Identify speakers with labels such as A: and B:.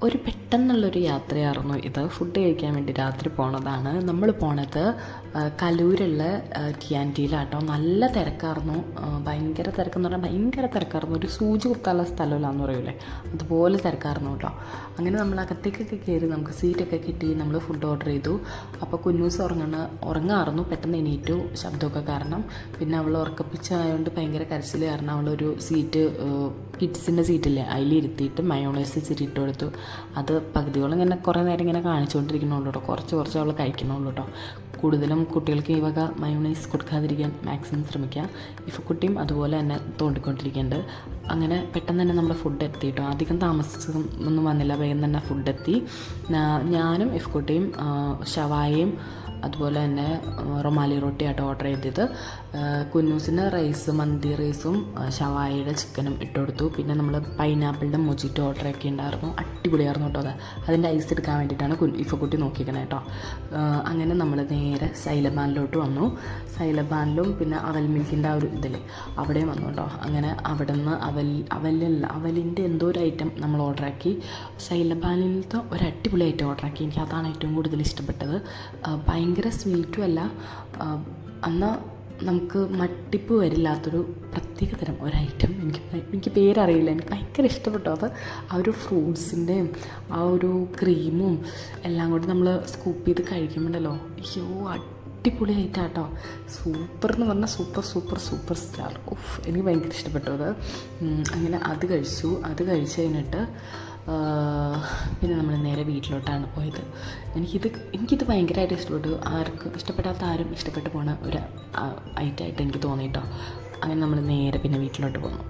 A: ഒരു പെട്ടെന്നുള്ളൊരു യാത്രയായിരുന്നു ഇത്. ഫുഡ് കഴിക്കാൻ വേണ്ടി രാത്രി പോണതാണ്. നമ്മൾ പോണത് കലൂരുള്ള ടിയാൻറ്റിയിലാട്ടോ. നല്ല തിരക്കായിരുന്നു, ഭയങ്കര തിരക്കെന്ന് പറഞ്ഞാൽ ഭയങ്കര തിരക്കായിരുന്നു. ഒരു സൂചി കുത്താനുള്ള സ്ഥലമില്ലാന്ന് പറയൂലേ, അതുപോലെ തിരക്കായിരുന്നു കേട്ടോ. അങ്ങനെ നമ്മൾ അകത്തേക്കൊക്കെ കയറി, നമുക്ക് സീറ്റൊക്കെ കിട്ടി, നമ്മൾ ഫുഡ് ഓർഡർ ചെയ്തു. അപ്പോൾ കുഞ്ഞൂസ് ഉറങ്ങാറുന്നു, പെട്ടെന്ന് എണീറ്റു ശബ്ദമൊക്കെ കാരണം. പിന്നെ അവൾ ഉറക്കപ്പിച്ചായതുകൊണ്ട് ഭയങ്കര കരച്ചിൽ കാരണം അവളൊരു സീറ്റ്, കിഡ്സിൻ്റെ സീറ്റില്ലേ, അതിലിരുത്തിയിട്ട് മയോണൈസ് ഇച്ചിരി ഇട്ട് കൊടുത്തു. അത് പകുതിയോളം ഇങ്ങനെ കുറേ നേരം ഇങ്ങനെ കാണിച്ചുകൊണ്ടിരിക്കണുള്ളൂ കേട്ടോ. കുറച്ച് അവൾ കഴിക്കണുള്ളൂ കേട്ടോ. കൂടുതലും കുട്ടികൾക്ക് ഈ വക മയോണൈസ് കൊടുക്കാതിരിക്കാൻ മാക്സിമം ശ്രമിക്കുക. ഇഫക്കുട്ടിയും അതുപോലെ തന്നെ തോണ്ടിക്കൊണ്ടിരിക്കുന്നുണ്ട്. അങ്ങനെ പെട്ടെന്ന് തന്നെ നമ്മുടെ ഫുഡ് എത്തി കേട്ടോ. അധികം താമസിച്ചൊന്നും വന്നില്ല, വേഗം തന്നെ ഫുഡ് എത്തി. ഞാനും ഇഫക്കുട്ടിയും ഷവായയും അതുപോലെ തന്നെ റൊമാലി റൊട്ടിയായിട്ട് ഓർഡർ ചെയ്തത്. കുന്നൂസിന് റൈസ്, മന്തി റൈസും ഷവായയുടെ ചിക്കനും ഇട്ട് കൊടുത്തു. പിന്നെ നമ്മൾ പൈനാപ്പിളിൻ്റെ മൊജിറ്റോ ഓർഡർ ഒക്കെ ഉണ്ടായിരുന്നു, അടിപൊളിയായിരുന്നു കേട്ടോ. അതിൻ്റെ ഐസ് എടുക്കാൻ വേണ്ടിയിട്ടാണ് ഇഫക്കുട്ടി നോക്കിക്കണേ കേട്ടോ. അങ്ങനെ നമ്മൾ നേരെ സൈലബാനിലോട്ട് വന്നു. സൈലബാനിലും പിന്നെ അവൽ മിൽക്കിൻ്റെ ആ ഒരു ഇതിൽ അവിടെയും വന്നു കേട്ടോ. അങ്ങനെ അവിടെ നിന്ന് അവലിൻ്റെ എന്തോ ഒരു ഐറ്റം നമ്മൾ ഓർഡറാക്കി. സൈലബാനിലത്തെ ഒരു അടിപൊളി ഐറ്റം ഓർഡറാക്കി. എനിക്ക് അതാണ് ഏറ്റവും കൂടുതൽ ഇഷ്ടപ്പെട്ടത്. ഭയങ്കര സ്വീറ്റും അല്ല, എന്നാൽ നമുക്ക് മട്ടിപ്പ് വരില്ലാത്തൊരു പ്രത്യേക തരം ഒരു ഐറ്റം. എനിക്ക് പേരറിയില്ല, എനിക്ക് ഭയങ്കര ഇഷ്ടപ്പെട്ടു അത്. ആ ഒരു ഫ്രൂട്ട്സിൻ്റെയും ആ ഒരു ക്രീമും എല്ലാം കൂടി നമ്മൾ സ്കൂപ്പ് ചെയ്ത് കഴിക്കുമ്പോഴല്ലോ, അയ്യോ അടിപൊളി ഐറ്റം കേട്ടോ. സൂപ്പർ എന്ന് പറഞ്ഞാൽ സൂപ്പർ സ്റ്റാർ. എനിക്ക് ഭയങ്കര ഇഷ്ടപ്പെട്ടു അത്. അങ്ങനെ അത് കഴിച്ച് കഴിഞ്ഞിട്ട് പിന്നെ നമ്മൾ നേരെ വീട്ടിലോട്ടാണ് പോയത്. എനിക്കിത് ഭയങ്കരമായിട്ട് ഇഷ്ടപ്പെട്ടു. ആർക്കും ഇഷ്ടപ്പെടാത്ത ആരും ഇഷ്ടപ്പെട്ടു പോണ ഒരു ഐറ്റമായിട്ട് എനിക്ക് തോന്നിയിട്ടോ. അങ്ങനെ നമ്മൾ നേരെ പിന്നെ വീട്ടിലോട്ട് പോന്നു.